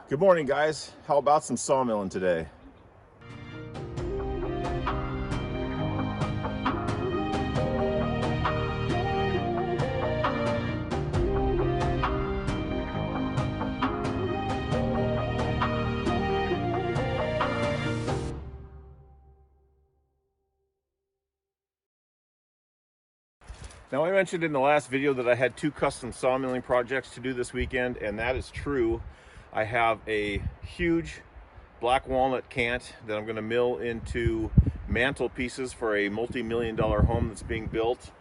Good morning, guys. How about some sawmilling today? Now, I mentioned in the last video that I had 2 custom sawmilling projects to do this weekend, and that is true. I have a huge black walnut cant that I'm going to mill into mantle pieces for a multi-million-dollar home that's being built.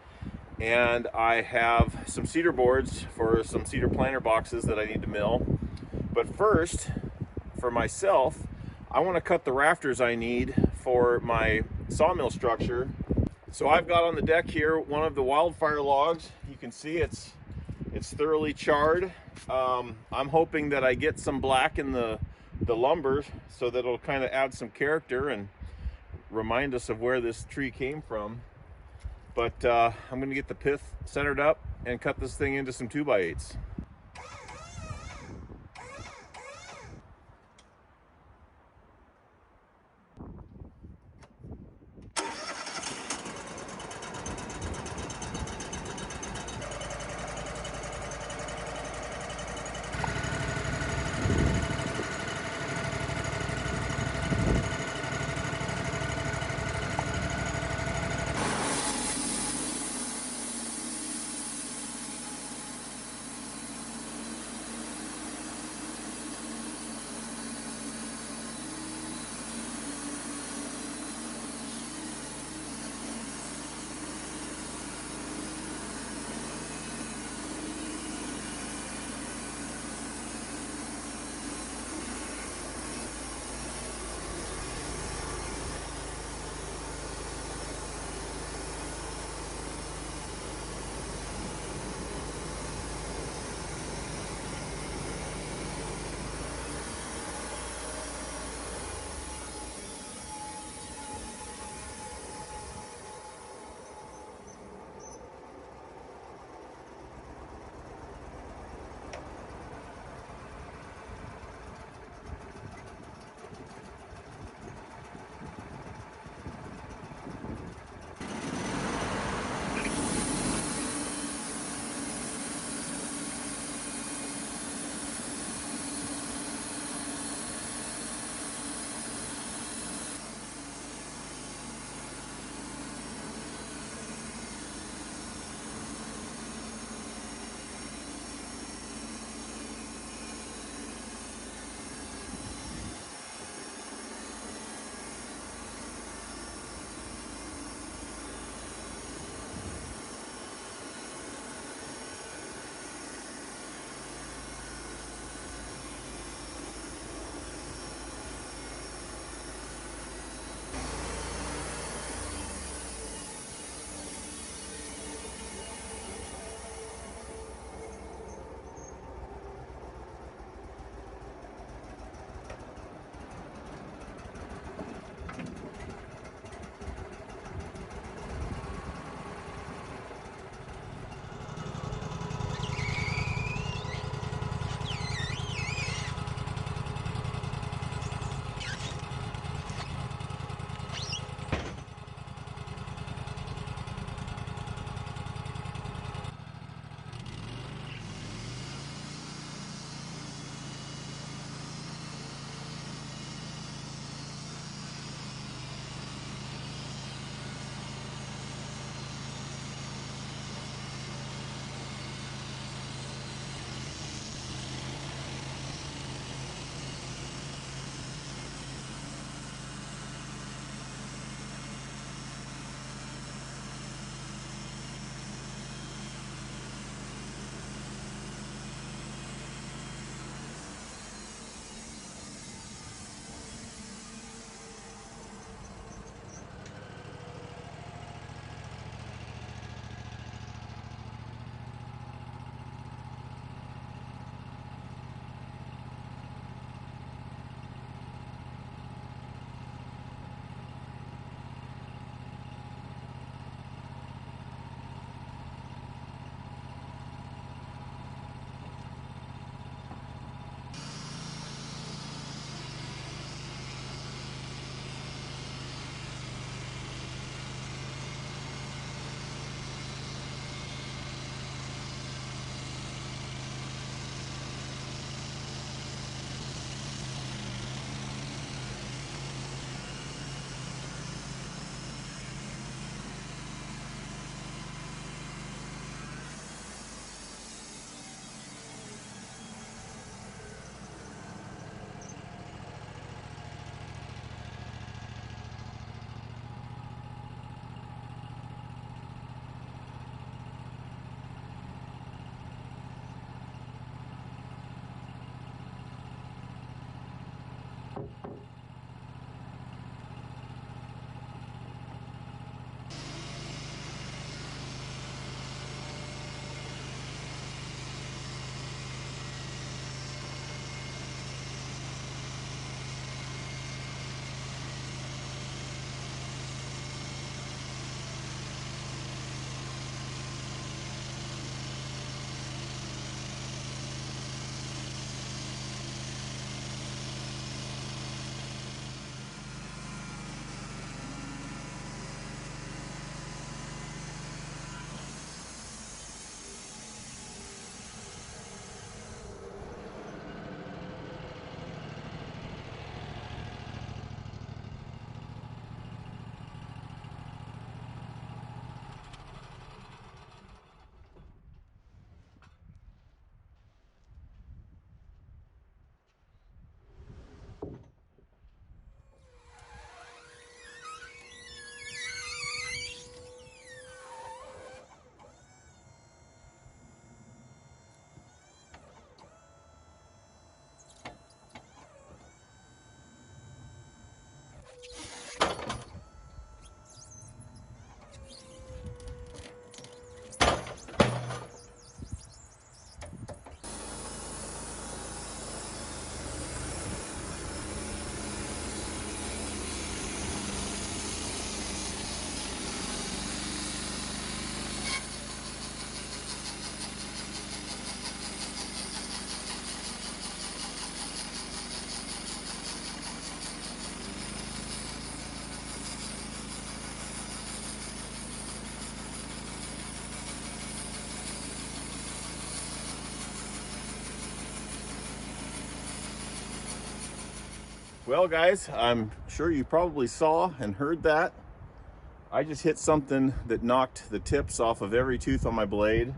And I have some cedar boards for some cedar planter boxes that I need to mill. But first, for myself, I want to cut the rafters I need for my sawmill structure. So I've got on the deck here one of the wildfire logs. You can see it's thoroughly charred. I'm hoping that I get some black in the lumber so that it'll kind of add some character and remind us of where this tree came from. But I'm going to get the pith centered up and cut this thing into some 2x8s. Well guys, I'm sure you probably saw and heard that. I just hit something that knocked the tips off of every tooth on my blade.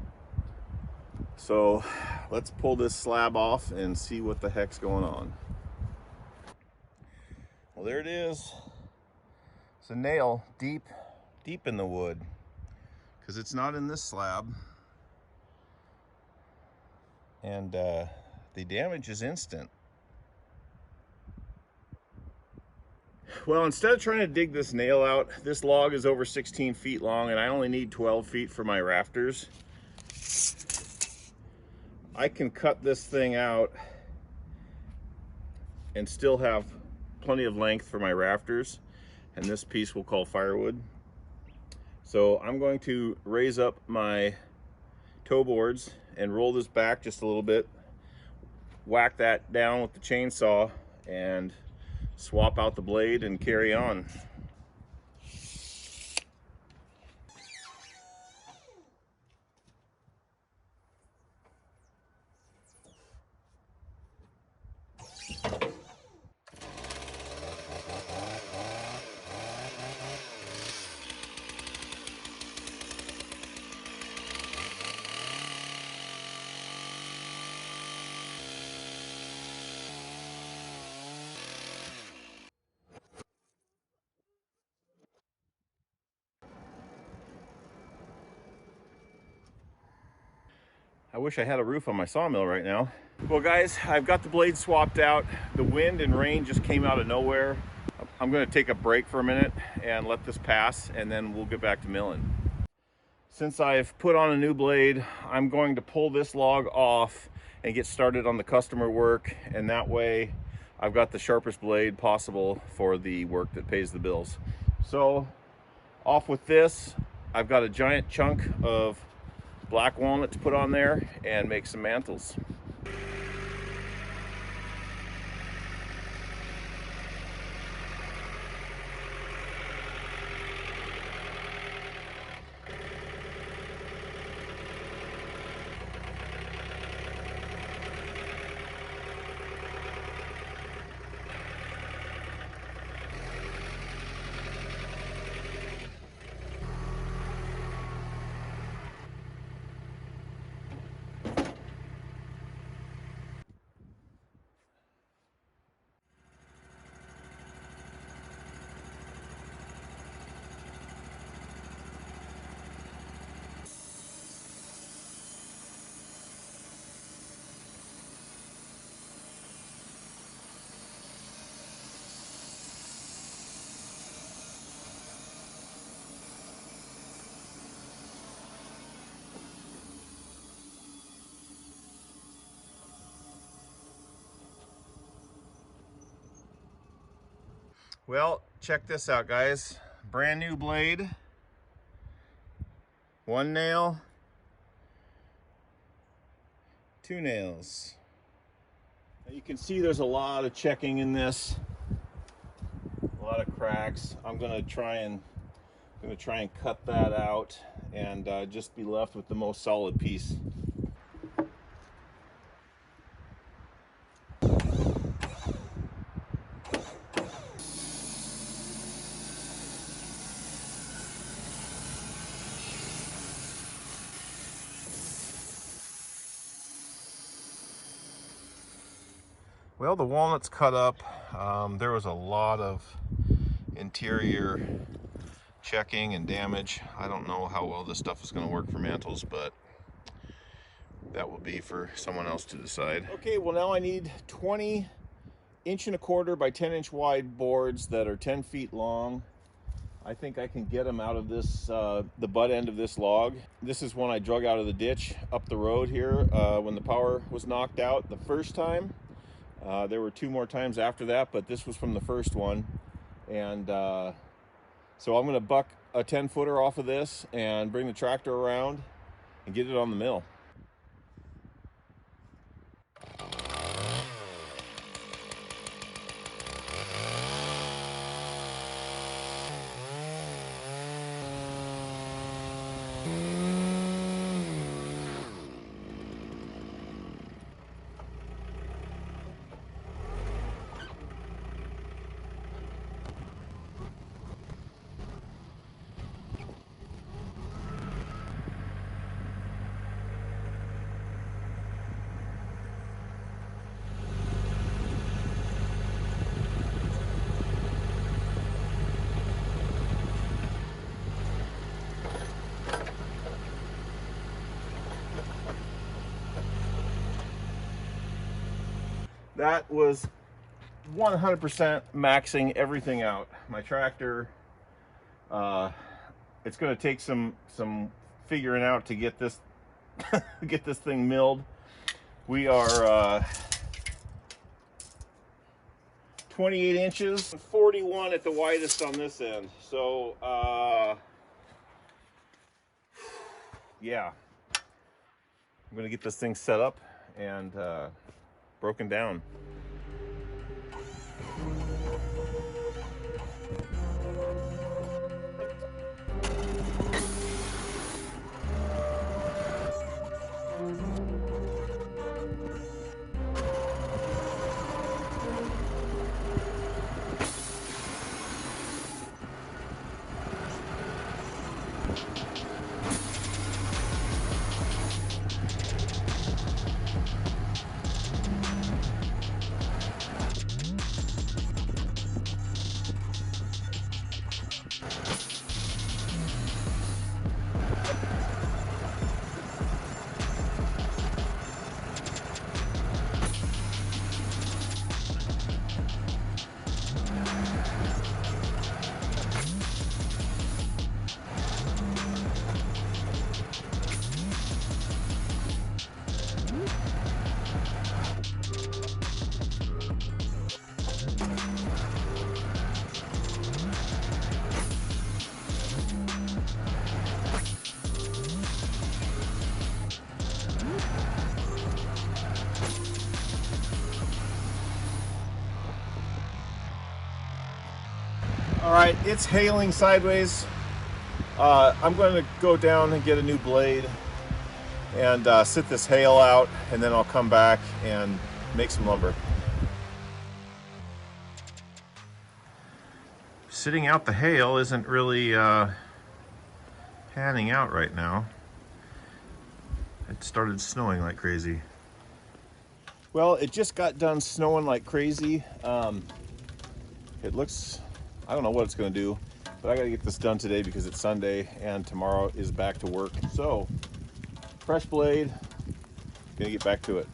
So let's pull this slab off and see what the heck's going on. Well, there it is. It's a nail deep in the wood, because it's not in this slab. And the damage is instant. Well, instead of trying to dig this nail out, this log is over 16 feet long and I only need 12 feet for my rafters. I can cut this thing out and still have plenty of length for my rafters, and this piece we'll call firewood. So I'm going to raise up my toe boards and roll this back just a little bit, whack that down with the chainsaw, and swap out the blade and carry on. I wish I had a roof on my sawmill right now. Well guys, I've got the blade swapped out. The wind and rain just came out of nowhere. I'm gonna take a break for a minute and let this pass, and then we'll get back to milling. Since I've put on a new blade, I'm going to pull this log off and get started on the customer work, and that way I've got the sharpest blade possible for the work that pays the bills. So off with this. I've got a giant chunk of black walnut to put on there and make some mantles. Well, check this out guys. Brand new blade, one nail, two nails. Now you can see there's a lot of checking in this, a lot of cracks. I'm gonna try and cut that out and just be left with the most solid piece. Well, the walnut's cut up. There was a lot of interior checking and damage. I don't know how well this stuff is going to work for mantles, but that will be for someone else to decide. Okay, well now I need 20 1.25 by 10-inch wide boards that are 10 feet long. I think I can get them out of this, the butt end of this log. This is one I drug out of the ditch up the road here when the power was knocked out the first time. There were 2 more times after that, but this was from the first one. And so I'm gonna buck a 10-footer off of this and bring the tractor around and get it on the mill. that was 100% maxing everything out. My tractor, it's going to take some figuring out to get this get this thing milled. We are 28 inches, 41 at the widest on this end. So yeah, I'm going to get this thing set up and broken down. All right, it's hailing sideways. I'm going to go down and get a new blade and sit this hail out, and then I'll come back and make some lumber. Sitting out the hail isn't really panning out right now. It started snowing like crazy. Well, it just got done snowing like crazy. It looks, I don't know what it's going to do, but I got to get this done today because it's Sunday and tomorrow is back to work. So, fresh blade, gonna get back to it.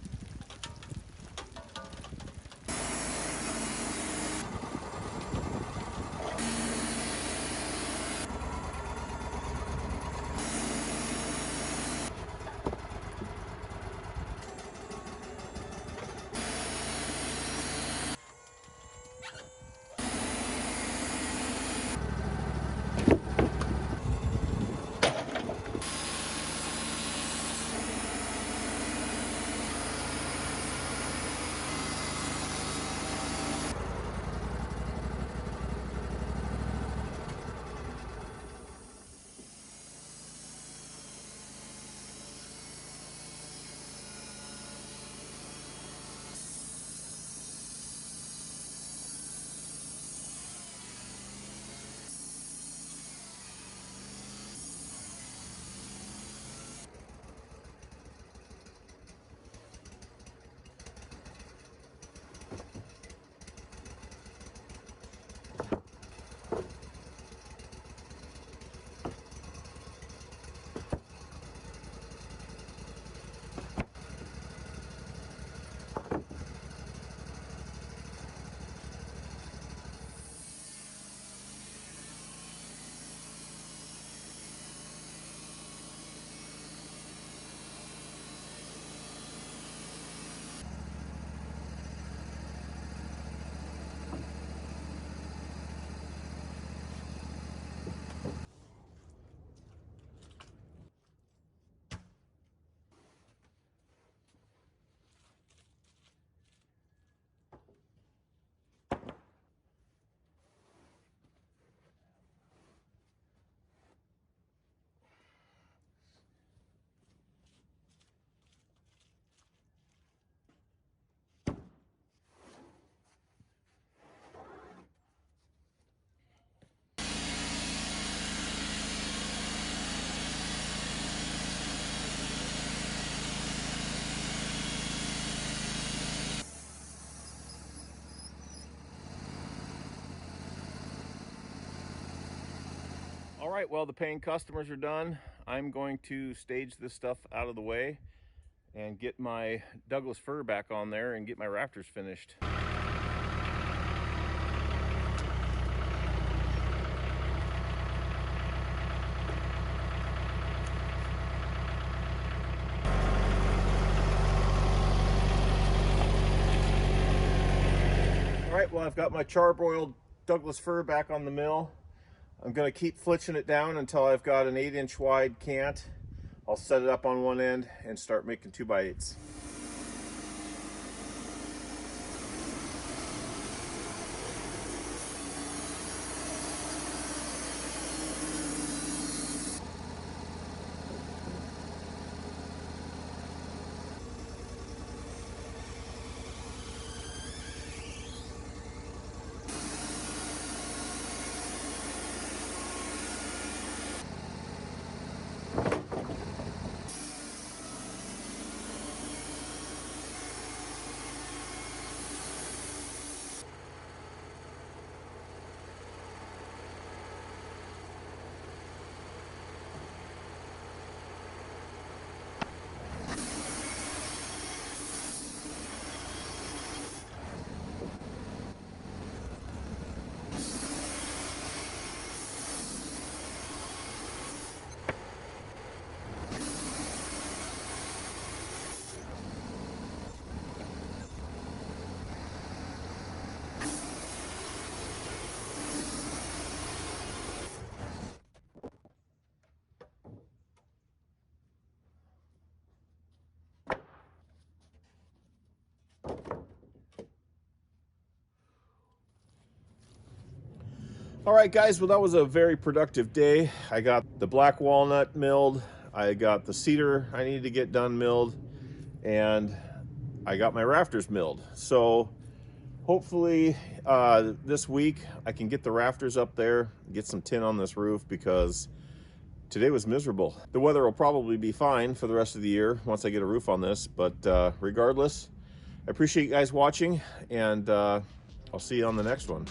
All right, well, the paying customers are done. I'm going to stage this stuff out of the way and get my Douglas fir back on there and get my rafters finished. All right, well, I've got my charbroiled Douglas fir back on the mill. I'm going to keep flitching it down until I've got an 8-inch wide cant. I'll set it up on one end and start making 2x8s. All right, guys, well, that was a very productive day. I got the black walnut milled, I got the cedar I need to get done milled, and I got my rafters milled. So hopefully this week I can get the rafters up there, get some tin on this roof, because today was miserable. The weather will probably be fine for the rest of the year once I get a roof on this, but regardless, I appreciate you guys watching, and I'll see you on the next one.